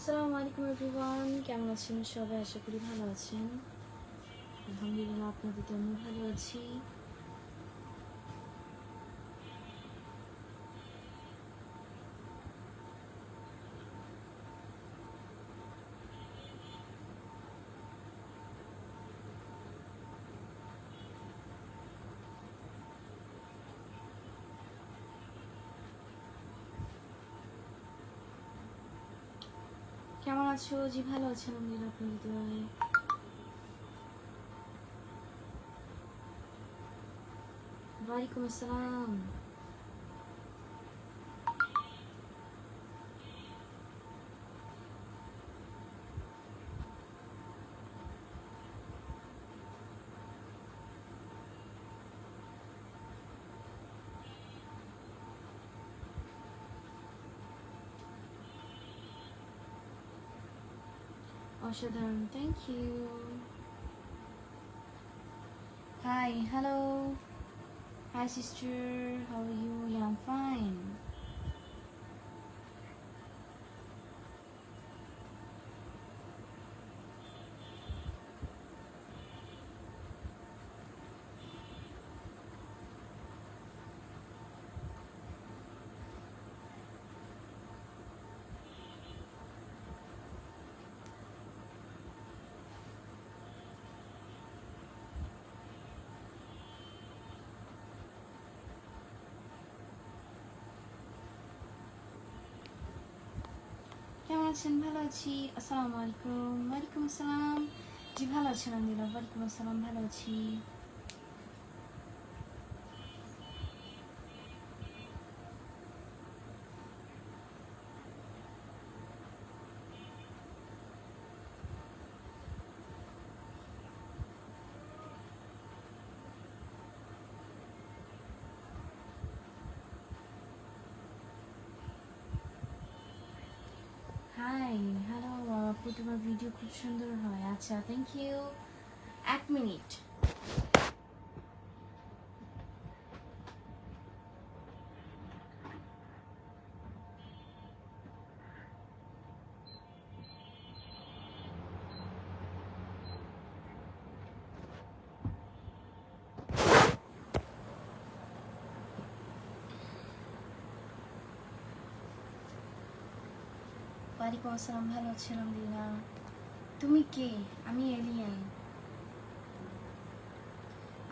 আসসালামু আলাইকুম এভরিওয়ান, কেমন আছেন সবাই? আশা করি ভালো আছেন। আলহামদুলিল্লাহ, আপনাদের জন্য ভালো আছি। কেমন আছো? জি ভালো আছেন আলহামদুলিল্লাহ, আপনাদের দোয়ায়। ওয়ালাইকুম আসসালাম। অসাধারণ, thank you. Hi, hello, hi sister, how are you? I am fine. কেমন আছেন? ভালো আছি, আসসালামু আলাইকুম। ওয়ালাইকুম আসসালাম। জি ভালো আছেন আলহামদুলিল্লাহ, ওয়ালাইকুম আসসালাম, ভালো আছি। হাই, হ্যালো আপু, তোমার ভিডিও খুব সুন্দর হয়। আচ্ছা, থ্যাংক ইউ। 1 মিনিট। ওয়ালাইকুম আসসালাম, ভালো আছি আলহামদুলিল্লাহ। তুমি কে? আমি এলিয়েন।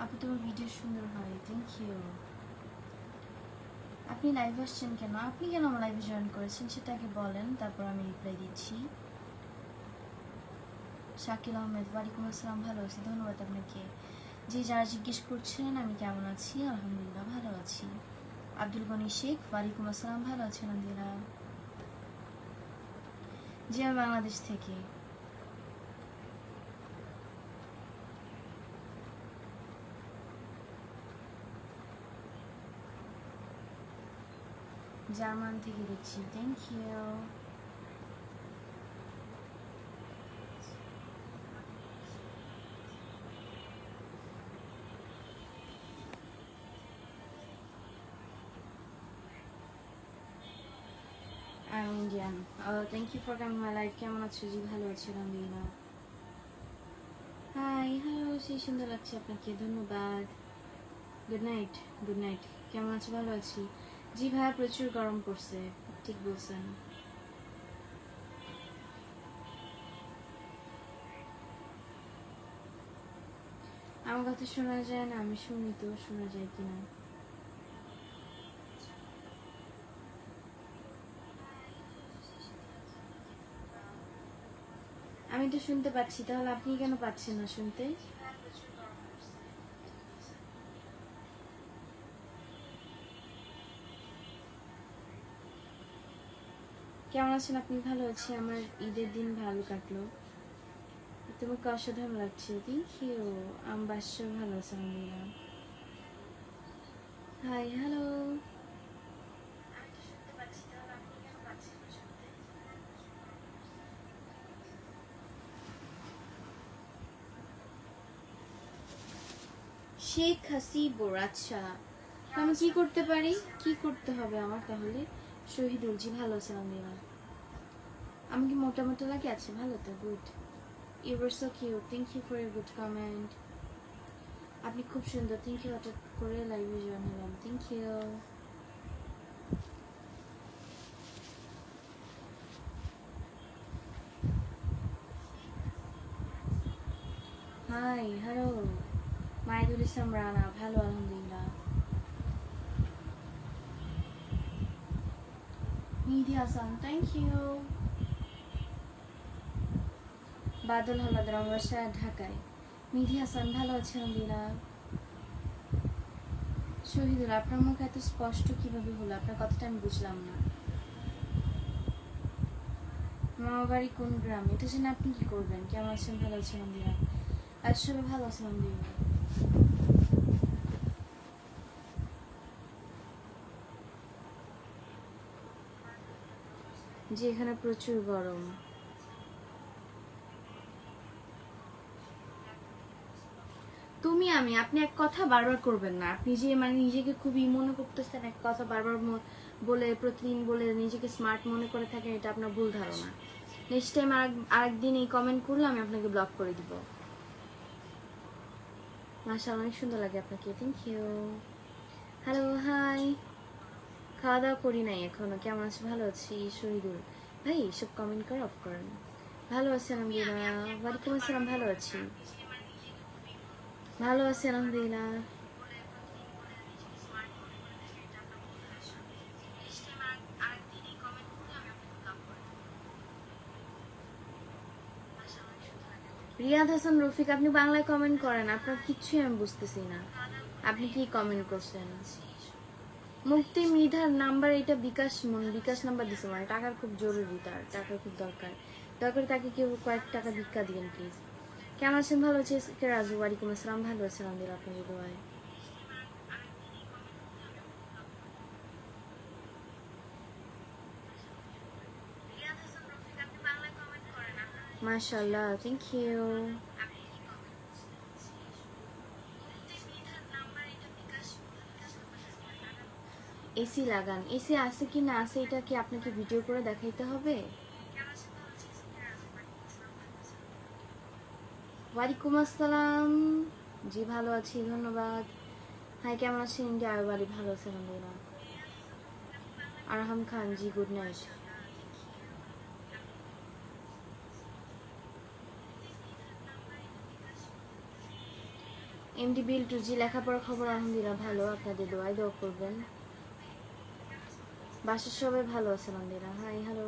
আপু তোমার ভিডিও সুন্দর হয়, থ্যাংক ইউ। আপনি লাইভ আসছেন কেন? আপনি কেন আমার লাইভে জয়েন করেছেন সেটা আগে বলেন, তারপর আমি রিপ্লাই দিচ্ছি। শাকিল আহমেদ, ওয়ালাইকুম আসসালাম, ভালো আছি, ধন্যবাদ আপনাকে। যে যারা জিজ্ঞেস করছেন আমি কেমন আছি, আলহামদুলিল্লাহ ভালো আছি। আব্দুল গনি শেখ, ওয়ালাইকুম আসসালাম, ভালো আছি আলহামদুলিল্লাহ। জি আমি বাংলাদেশ থেকে। জার্মান থেকে দেখছি, thank you. I'm Indian. Thank you for coming my life. কেমন আছো? জি ভালো আছি আলহামদুলিল্লাহ। হাই, হ্যালো, সেই সুন্দর লাগছে আপনাকে, ধন্যবাদ। Good night. Good night. কেমন আছো? ভালো আছি। জি ভাইয়া, প্রচুর গরম পড়ছে, ঠিক বলছেন। আমার কথা শোনা যায় না? আমি শুনি তো, শোনা যায় কিনা। আমি তো শুনতে পাচ্ছি, তাহলে আপনি কেন পাচ্ছেন না শুনতে? কেমন আছেন আপনি? ভালো আছি, আমার ঈদের দিন ভালো কাটলো। তোমাকে অসাধারণ লাগছে, থ্যাংক ইউ। আমার বাসায় ভালো আছে আলহামদুলিল্লাহ। Hi, hello. শেখ হাসিবুর, আচ্ছা আমি কি করতে পারি? কি করতে হবে আমার তাহলে? শহীদুল, জি ভালো আছে আলহামদুলিল্লাহ। আমি কি মোটা মোটা লাগে? আছে ভালো তো, good. You are so cute, thank you for your good comment. আপনি খুব সুন্দর, থ্যাংক ইউ হঠাৎ করে লাইভে জয়েন হলাম, thank you. Hi, hello Maidul Islam Rana, ভালো আলহামদুলিল্লাহ। Nidhi Hasan, thank you. বাদল হালদার, আমার বাসা ঢাকায়। নিধি হাসান, ভালো আছে আলহামদুলিল্লাহ। শহীদুল, আপনার মুখ এত স্পষ্ট কিভাবে হলো? আপনার কথাটা আমি বুঝলাম না। মামা বাড়ি কোন গ্রাম? এটা জেনে আপনি কি করবেন? কেমন আছেন? ভালো আছেন আলহামদুলিল্লাহ। আজ সবাই ভালো আছেন আলহামদুলিল্লাহ। যে এখানে প্রচুর গরম। তুমি আমি, আপনি এক কথা বারবার করবেন না। আপনি যে মানে নিজেকে খুবই মনে করতেছেন, এক কথা বারবার বলে প্রতিদিন বলে নিজেকে স্মার্ট মনে করে থাকেন, এটা আপনার ভুল ধারণা। নেক্সট টাইম আরেকদিন এই কমেন্ট করলে আমি আপনাকে ব্লক করে দিব। মাশাআল্লাহ, অনেক সুন্দর লাগে আপনাকে, থ্যাংক ইউ। Hello, high. খাওয়া দাওয়া করি নাই এখনো। কেমন আছে? ভালো আছি। শহীদুল ভাই, সব কমেন্ট করে অফ করেন। ভালো আছি আলহামদুলিল্লাহ। ওয়ালাইকুম আসসালাম, ভালো আছি। ভালো আছি আলহামদুলিল্লাহ। রিয়াদ হাসান রফিক, আপনি বাংলায় কমেন্ট করেন, আপনার কিচ্ছুই আমি বুঝতেছি না। আপনি কি কমেন্ট করছেন? মুক্তি মৃধার নাম্বার, এটা বিকাশ বিকাশ নাম্বার দিছে, মানে টাকার খুব জরুরি, তার টাকার খুব দরকার। দয়া করে তাকে কেউ কয়েক টাকা ভিক্ষা দিবেন প্লিজ। কেমন আছেন? ভালো আছি। রাজু, ওয়ালাইকুম আসসালাম, ভালো আছেন আলহামদুলিল্লাহ, আপনাদের দোয়ায়। মাশাআল্লাহ, থ্যাংক ইউ। এসি লাগান। এসি আছে কি না আছে এটা কি আপনাকে ভিডিও করে দেখাইতে হবে? ওয়ালাইকুম আসসালাম। জি ভালো আছি, ধন্যবাদ। হাই, কেমন আছেন? ইন্ডিয়া বাড়ি, ভালো আছে আলহামদুলিল্লাহ। আরহাম খান, জি গুড নাইট। এমডি বিল টু, জি লেখাপড়ার খবর আলহামদুলিল্লাহ ভালো, আপনাদের দোয়াই দোয়া করবেন। বাসার সবাই ভালো আছে আলহামদুলিল্লাহ। Hi, hello.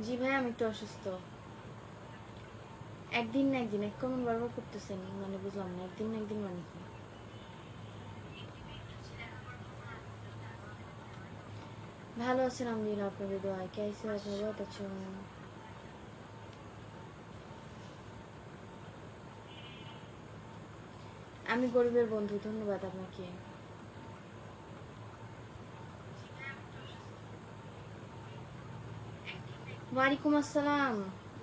জি ভাই, আমি একটু অসুস্থ। একদিন না একদিন, এক কমন বারবার করতেছেন, মানে বুঝলাম না, একদিন না একদিন মানে কি? ভালো আছেন আলহামদুলিল্লাহ, আপনাদের দোয়ায়। कैसे हो? मैं बहुत अच्छा हूँ। আমি গরিবের বন্ধু, ধন্যবাদ আপনাকে। ওয়ালাইকুম আসসালাম।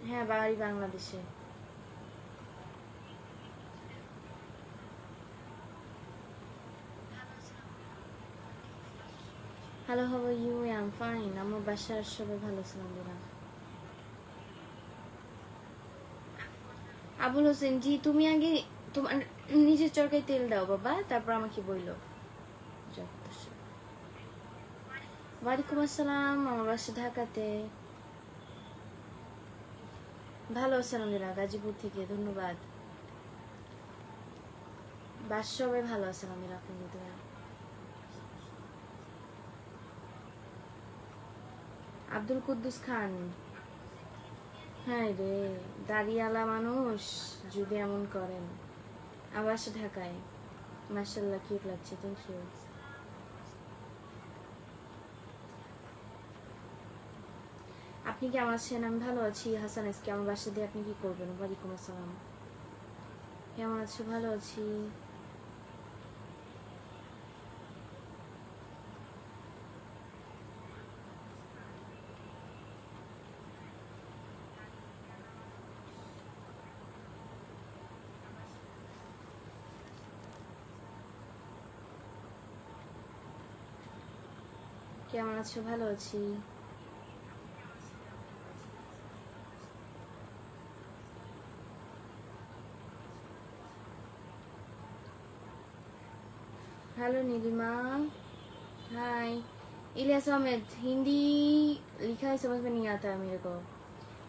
হ্যাঁ, বাড়ি বাংলাদেশে। Hello, how are you? I am fine. আমার বাসার সবাই ভালো আছে আলহামদুলিল্লাহ। আবুল হোসেন, জি তুমি আগে তোমার নিজের চরকায় তেল দাও বাবা, তারপর আমাকে বইলো। ওয়ালাইকুম আসসালাম, আমার বাসা ঢাকাতে। ভালো আছে আলহামদুলিল্লাহ, গাজীপুর থেকে, ধন্যবাদ। বাস সবাই ভালো আছে আলহামদুলিল্লাহ, আপনাদের দোয়া। আব্দুল কুদ্দুস খান, হ্যাঁ রে, দাড়িওয়ালা মানুষ যদি এমন করেন। আমার বাসা ঢাকায়। মাশাআল্লাহ, কিউট লাগছে, থ্যাংক ইউ। আপনি কেমন আছেন? আমি ভালো আছি। হাসান এসকে, আমার বাসা দিয়ে আপনি কি করবেন? ওয়ালাইকুম আসসালাম। কেমন আছো? ভালো আছি। কেমন আছো? ভালো আছি। हेलो नीलिमा, हाय। इलियास अहमेद, हिंदी लिखा है समझ में नहीं आता है मेरे को।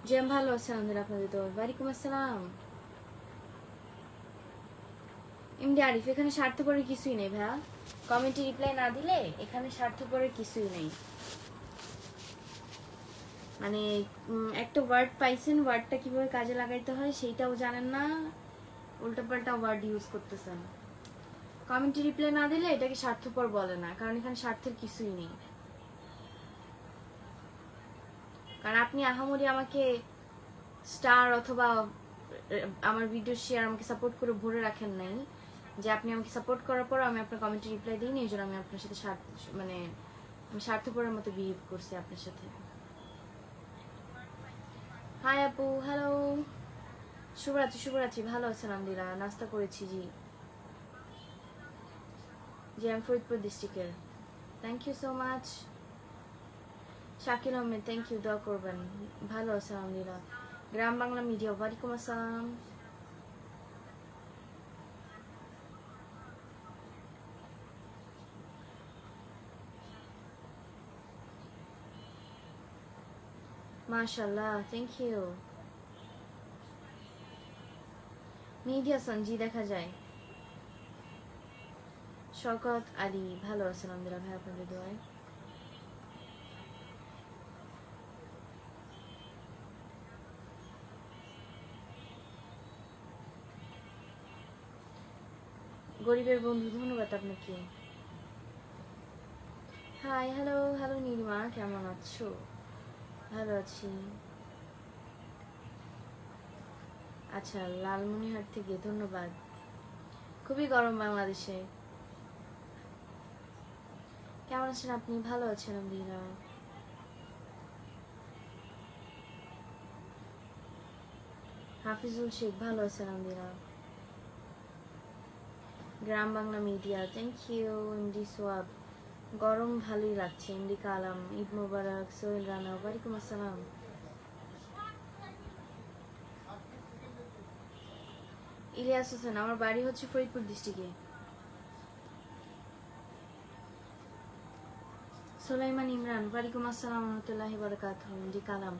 जी हम ভালো আছি আলহামদুলিল্লাহ, আপনাদের তো ওয়ালাইকুম আসসালাম। এমডি আরিফ, এখানে স্বার্থপরের কিছুই নেই ভাইয়া। কমেন্টে রিপ্লাই না দিলে এখানে স্বার্থপরের কিছুই নেই। মানে একটা ওয়ার্ড পাইছেন, ওয়ার্ডটা কিভাবে কাজে লাগাইতে হয় সেইটাও জানেন না, উল্টাপাল্টা ওয়ার্ড ইউজ করতেছেন। কমেন্টে রিপ্লাই না দিলে এটাকে স্বার্থপর বলে না, কারণ এখানে স্বার্থের কিছুই নেই। কারণ আপনি আহামরি আমাকে স্টার অথবা আমার ভিডিও শেয়ার আমাকে সাপোর্ট করে ভরে রাখেন নাই, যে আপনি আমাকে সাপোর্ট করার পর আমি আপনার কমেন্টে রিপ্লাই দিইনি, এই জন্য আমি আপনার সাথে মানে আমি স্বার্থপরের মতো বিহেভ করছি আপনার সাথে। হাই আপু, হ্যালো, শুভরাত্রি। শুভরাত্রি, ভালো আছেন? আলহামদুলিল্লাহ, নাস্তা করেছি। জি জি, আমি ফরিদপুর ডিস্ট্রিক্টের। Thank you so much. Shakil Ahmed, thank you, দোয়া করবেন। ভালো আছে আলহামদুলিল্লাহ। গ্রাম বাংলা মিডিয়া, ওয়ালাইকুম আসসালাম। মাশাআল্লাহ, থ্যাংক ইউ। মিডিয়া সঞ্জি দেখা যায়। শওকত আলী, ভালো আছেন আলহামদুলিল্লাহ ভাই, আপনাদের দোয়ায়। গরিবের বন্ধু, ধন্যবাদ আপনাকে। হাই, হ্যালো, হ্যালো নীলিমা, কেমন আছো? ভালো আছি। আচ্ছা, লালমনিরহাট থেকে, ধন্যবাদ। খুবই গরম বাংলাদেশে। কেমন আছেন আপনি? ভালো আছেন আলহামদুলিল্লাহ। হাফিজুল শেখ, ভালো আছেন আলহামদুলিল্লাহ। Gram Bangla media, thank you. MD Soyab, গরম ভালোই লাগছে। এমডি কালাম, ঈদ মোবারক। সোহেল রানা, ওয়ালাইকুম আসসালাম। ইলিয়াস হোসেন, আমার বাড়ি হচ্ছে ফরিদপুর ডিস্ট্রিক্টে। সুলাইমান ইমরান, ওয়ালাইকুম আসসালাম রহমতুল্লাহি বারাকাতুহু। এমডি কালাম,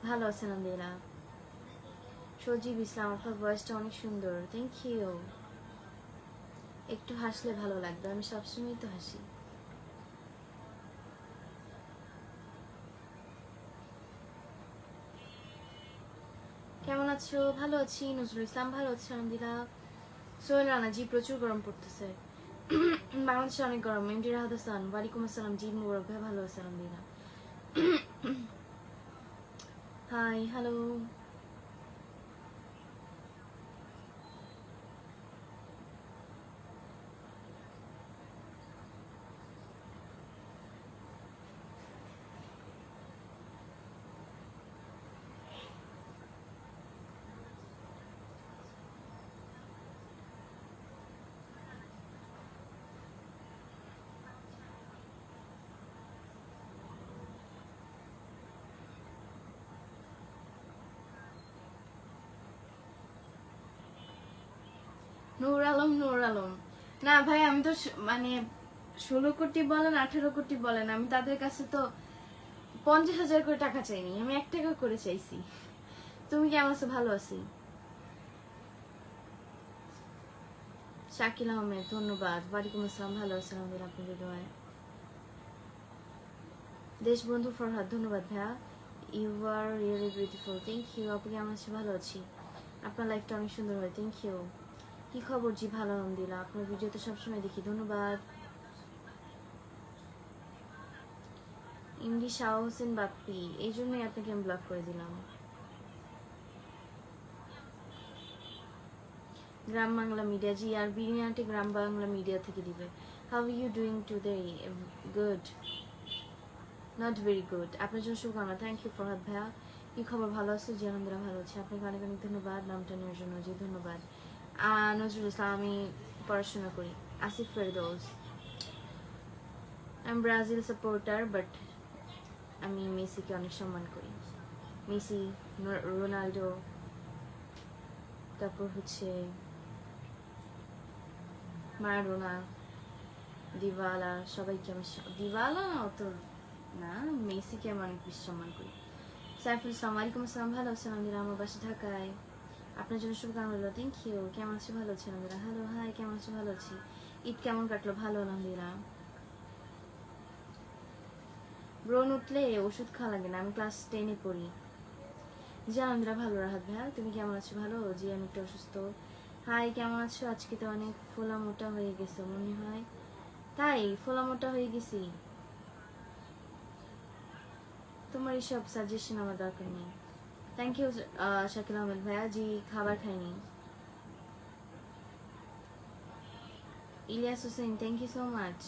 ভালো আছেন আলহামদুলিল্লাহ। সজীব ইসলাম, আপনার ভয়েসটা অনেক সুন্দর, থ্যাংক ইউ। একটু হাসলে ভালো লাগবে, আমি সবসময় তো হাসি। কেমন আছো? ভালো আছি। নজরুল ইসলাম, ভালো আছি আলহামদুলিল্লাহ। সোহেল রানা, জি প্রচুর গরম পড়তেছে বাংলাদেশে, অনেক গরম। এমডি রাহাত হাসান, ওয়ালাইকুম আসসালাম। জি মুবারক ভাই, ভালো আছে আলহামদুলিল্লাহ। Hi, hello. নূর আলম, নূর আলম, না ভাই, আমি তো মানে 16 কোটি বলেন 18 কোটি বলেন, আমি তাদের কাছে তো 50,000 করে টাকা চাইনি, আমি 1 টাকা করে চাইছি। তুমি কেমন আছো? ভালো আছি। শাকিল আহমেদ, ধন্যবাদ। ওয়ালাইকুম আসসালাম, ভালো আছি আলহামদুলিল্লাহ, আপনাদের দোয়ায়। দেশবন্ধু ফরহাদ, ধন্যবাদ ভাইয়া। You are really beautiful, thank you. আপু কেমন আছে? ভালো আছি। আপনার লাইফটা অনেক সুন্দর হয়, থ্যাংক ইউ। কি খবর? জি ভালো আলহামদুলিল্লাহ, আপনার ভিডিও তো সবসময় দেখি, ধন্যবাদ। এমডি শাহ হোসেন বাপ্পি, এই জন্যই আপনাকে আমি ব্লক করে দিলাম। গ্রাম বাংলা মিডিয়া, জি আর বিরিয়ানিটি গ্রাম বাংলা মিডিয়া থেকে দিবে। How are you doing today? Good, not very good. আপনার জন্য শুভকামনা, থ্যাংক ইউ ফরহাদ ভাইয়া। কি খবর? ভালো আছে? জি আলহামদুলিল্লাহ ভালো আছে। আপনাকে অনেক অনেক ধন্যবাদ নামটা নেওয়ার জন্য, জি ধন্যবাদ। নজরুল ইসলাম, আমি পড়াশোনা করি। আসিফ ফেরদৌস, আমি ব্রাজিল সাপোর্টার, বাট আমি মেসিকে অনেক সম্মান করি। মেসি, রোনাল্ডো, তারপর হচ্ছে মারাডোনা, দিবালা, সবাইকে আমি দিবালা অত না, মেসিকে আমি অনেক বেশি সম্মান করি। সাইফুল ইসলাম, ওয়ালাইকুম আসসালাম, ভালো আছেন? আলহামদুলিল্লাহ, আমার বাসা ঢাকায়। আপনার জন্য শুভকামনা রইল। Thank you. কেমন আছো? ভালো আছি আলহামদুলিল্লাহ। হ্যালো, হাই, কেমন আছো? ভালো আছি। ঈদ কেমন কাটলো? ভালো আলহামদুলিল্লাহ। ব্রণ উঠলে ওষুধ খাওয়া লাগে না, আমি ক্লাস 10-এ পড়ি। জি আলহামদুলিল্লাহ ভালো। রাহাত ভাইয়া, তুমি কেমন আছো? ভালো। জি আমি একটু অসুস্থ। হাই, কেমন আছো? আজকে তো অনেক ফোলা মোটা হয়ে গেছে মনে হয়। তাই ফোলা মোটা হয়ে গেছি? তোমার এইসব সাজেশন আমার দরকার নেই। থ্যাংক ইউ শাকিল আহমেদ ভাইয়া। জি খাবার খাইনি। Ilias Hossain, thank you so much.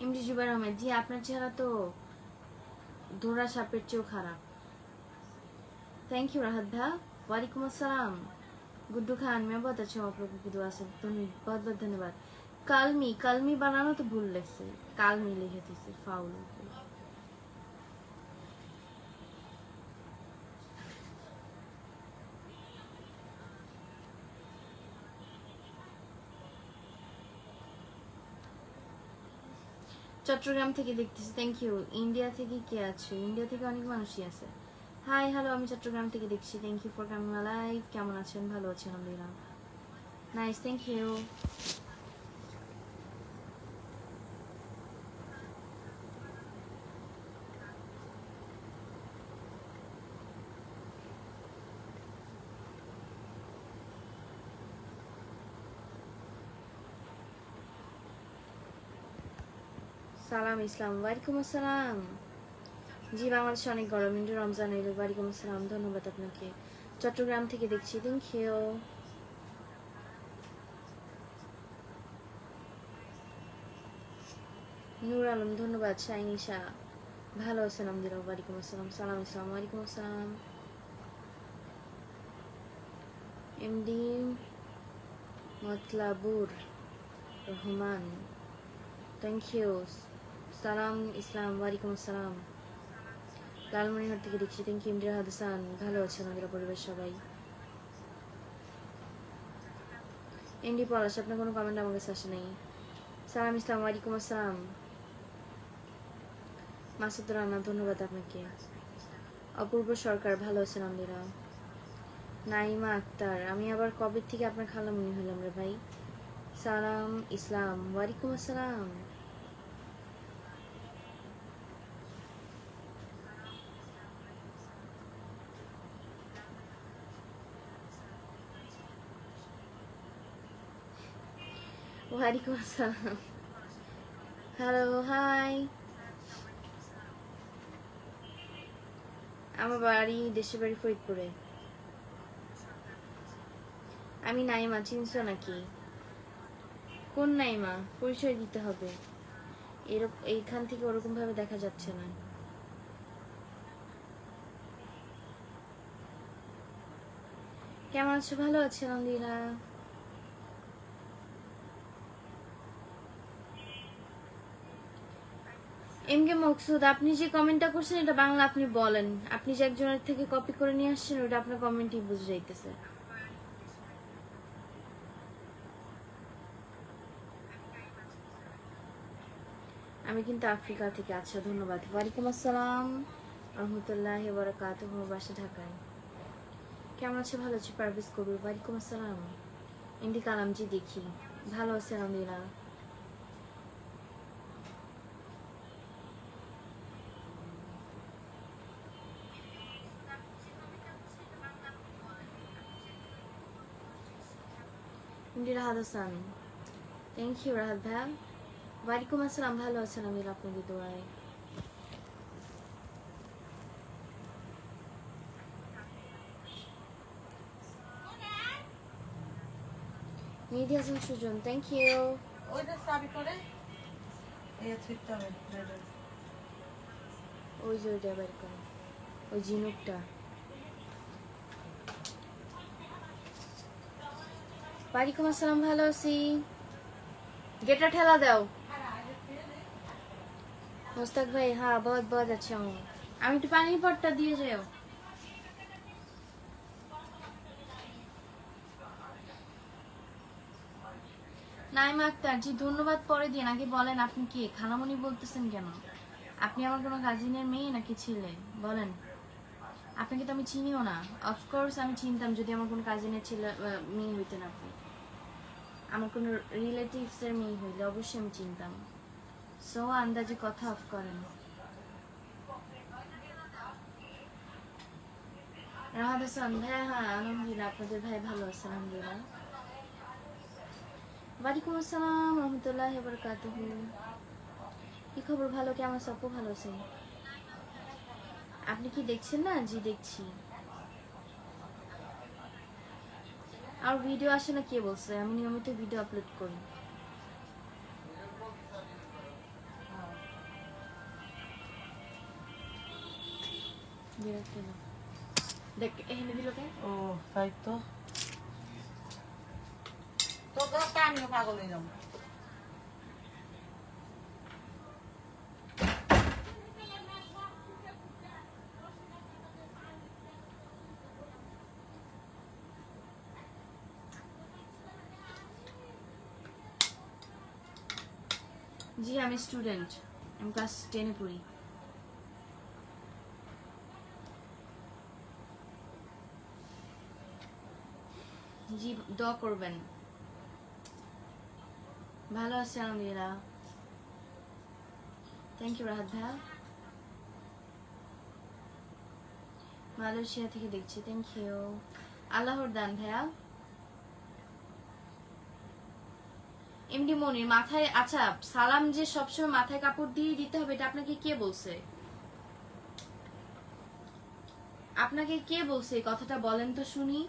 MD Zubair Ahmed, জি আপনার চেহারা তো ধরা সাপের চেয়েও খারাপ। थैंक यू राहत भैया। वालेकुम अस्सलाम। गुड्डू खान, मैं बहुत अच्छा हूँ, आप लोगों की दुआ से। बहुत बहुत धन्यवाद। कालमी, कालमी बनाना तो भूल लगसे, कालमी लिखे थे सिर्फ फाउल। চট্টগ্রাম থেকে দেখতেছি, থ্যাংক ইউ। ইন্ডিয়া থেকে কে আছে? ইন্ডিয়া থেকে অনেক মানুষই আছে। হাই হ্যালো, আমি চট্টগ্রাম থেকে দেখছি। Thank you for coming live. কেমন আছেন? ভালো আছেন আলহামদুলিল্লাহ। Nice, thank you. Salam Islam, ওয়ালাইকুম আসসালাম। জি বাংলাদেশে অনেক গরম, ইন্ডো রমজান এলো। ওয়ালাইকুম আসসালাম, ধন্যবাদ আপনাকে। চট্টগ্রাম থেকে দেখছি, থ্যাংক ইউ। নূর আলম, ধন্যবাদ। শাইনিশা, ভালো আছেন? আলহামদুলিল্লাহ, ওয়ালাইকুম আসসালাম। সালাম ইসলাম, ওয়ালাইকুম আসসালাম। MD Motlabur Rahman, thank you. Salam Islam, ওয়ালাইকুম আসসালাম। লালমনিরহাট থেকে দেখছি, থ্যাংক ইউ। ইমরান হাসান, ভালো আছেন আমাদের পরিবার সবাই। এমডি পলাশ, আপনার কোনো কমেন্ট আমার কাছে আসে নাই। সালাম ইসলাম, ওয়ালাইকুম আসসালাম। মাসুদ রানা, ধন্যবাদ আপনাকে। অপূর্ব সরকার, ভালো আছেন আলহামদুলিল্লাহ। নাইমা আক্তার, আমি আবার কবে থেকে আপনার খালামুনি হলাম রে ভাই। সালাম ইসলাম, ওয়ালাইকুম আসসালাম। ওয়ালাইকুম আসসালাম। Hello, hi. আমার বাড়ি, দেশের বাড়ি ফরিদপুরে। আমি নাইমা, চিনছো নাকি? কোন নাইমা? পরিচয় দিতে হবে, এরকম এইখান থেকে ওরকম ভাবে দেখা যাচ্ছে না। কেমন আছো? ভালো আছি আলহামদুলিল্লাহ। এম কে মকসুদ, আপনি যে কমেন্টটা করছেন এটা বাংলা আপনি বলেন। আপনি যে একজনের থেকে কপি করে নিয়ে আসছেন ওটা আপনার কমেন্টই বুঝে যাইতেছে। আমি কিন্তু আফ্রিকা থেকে। আচ্ছা, ধন্যবাদ। ওয়ালাইকুম আসসালাম রহমতুল্লাহি ওয়া বারাকাতুহু। আমার বাসা ঢাকায়। কেমন আছে? ভালো আছি। পারভেজ কবির, ওয়ালাইকুম আসসালাম। ইন্দি কালাম, জি দেখি, ভালো আছে আলহামদুলিল্লাহ। ইন্দি রাহাত হাসান, থ্যাংক ইউ রাহাত ভাইয়া। ওয়ালাইকুম আসসালাম, ভালো আছেন আলহামদুলিল্লাহ আপনাদের দোয়ায়। নিধি হাসান সুজন, থ্যাংক ইউ। ওইটা সাবি করে এই ছিটতে হবে ওই যে ওইটা বের করে, ওই ঝিনুকটা। ওয়ালাইকুম আসসালাম, ভালো আছি। গেটটা ঠেলা দাও। मुस्तक भाई हाँ बहुत बहुत अच्छा हूँ আমি একটু পানির পটটা দিয়ে যাও নাইমা আক্তার জি ধন্যবাদ পরে দিন আগে বলেন আপনি কি খালামণি বলতেছেন কেন আপনি আমার কোনো কাজিনের মেয়ে নাকি ছেলে বলেন আপনাকে তো আমি চিনিও না অফকোর্স আমি চিনতাম যদি আমার কোনো কাজিনের ছেলে মেয়ে হইতেন আপনি আমার কোনো রিলেটিভস এর মেয়ে হইলে অবশ্যই আমি চিনতাম সো আন্দাজে কথা অফ করেন রাহাত হাসান ভাই হ্যাঁ আলহামদুলিল্লাহ আপনাদের ভাই ভালো আছে আলহামদুলিল্লাহ ওয়ালাইকুম আসসালাম রহমতুল্লাহ বরকাতুহু কি খবর ভালো কেমন সপু ভালো আছে আপনি কি দেখছেন না জি দেখছি আর ভিডিও আসে না কে বলছে আমি নিয়মিত ভিডিও আপলোড করি বিরক্ত না দেখ এখানে দিল কে ও তাই তো তো আমিও পাগল হয়ে যাবো জি আমি স্টুডেন্ট আমি ক্লাস 10 এ পড়ি জি দোয়া করবেন ভালো আছি আলহামদুলিল্লাহ থ্যাংক ইউ রাহাত ভাইয়া মালয়েশিয়া থেকে দেখছি থ্যাংক ইউ আল্লাহর দান ভাইয়া এমডি মনির মাথায় আচ্ছা সালাম যে সবসময় মাথায় কাপড় দিয়ে দিতে হবে এটা আপনাকে কে বলছে আপনাকে কে বলছে এই কথাটা বলেন তো শুনি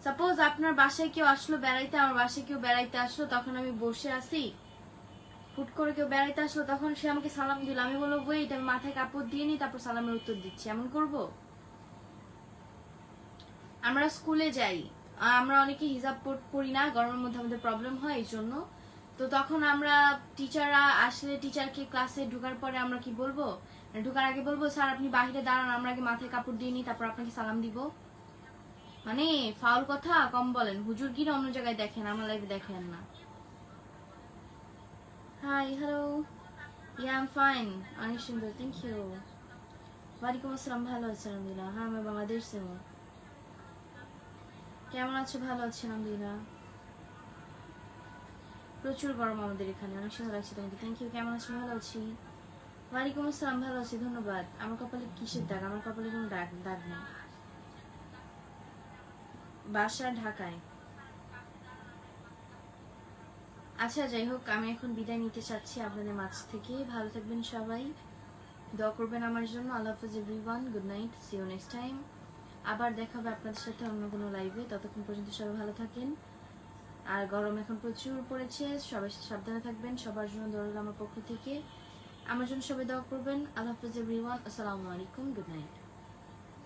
সাপোজ আপনার বাসায় কেউ আসলো বেড়াইতে আমার বাসায় কেউ বেড়াইতে আসলো তখন আমি বসে আছি হুট করে কেউ বেড়াইতে আসলো তখন সে আমাকে সালাম দিল আমি বলবো ওয়েট আমি মাথায় কাপড় দিয়ে নি তারপর সালামের উত্তর দিচ্ছি এমন করব আমরা স্কুলে যাই আমরা অনেকে হিজাব পড়ি না গরমের মধ্যে আমাদের প্রবলেম হয় এই জন্য তো তখন আমরা টিচাররা আসলে টিচারকে ক্লাসে ঢোকার পরে আমরা কি বলবো ঢোকার আগে বলবো স্যার আপনি বাইরে দাঁড়ান আমরা আগে মাথায় কাপড় দিয়ে নিই তারপর আপনাকে সালাম দিব মানে ফাউল কথা কম বলেন হুজুর কি অন্য জায়গায় দেখেন আমার লাইফে দেখেন না hi hello yeah I am fine অনেক সুন্দর থ্যাংক ইউ ওয়ালাইকুম আসসালাম ভালো আছি আলহামদুলিল্লাহ হ্যাঁ আমি বাংলাদেশ से हूँ কেমন আছো ভালো আছি আলহামদুলিল্লাহ প্রচুর গরম আমাদের এখানে অনেক সুন্দর লাগছে তোমাকে থ্যাংক ইউ কেমন আছো ভালো আছি ওয়ালাইকুম আসসালাম ভালো আছি ধন্যবাদ আমার কপালে কিসের দাগ আমার কপালে কোনো দাগ নেই বাসা ঢাকায় আচ্ছা যাই হোক আমি এখন বিদায় নিতে চাচ্ছি আপনাদের মাঝ থেকে ভালো থাকবেন সবাই দোয়া করবেন আমার জন্য আল্লাহ হাফেজ everyone good night see you next time আবার দেখা হবে আপনাদের সাথে অন্য কোনো লাইভে ততক্ষণ পর্যন্ত সবাই ভালো থাকেন আর গরম এখন প্রচুর পড়েছে সবাই সাবধানে থাকবেন সবার জন্য দোয়া রইল আমার পক্ষ থেকে আমার জন্য সবাই দোয়া করবেন আল্লাহ হাফেজ এভরিওয়ান আসসালামু আলাইকুম গুড নাইট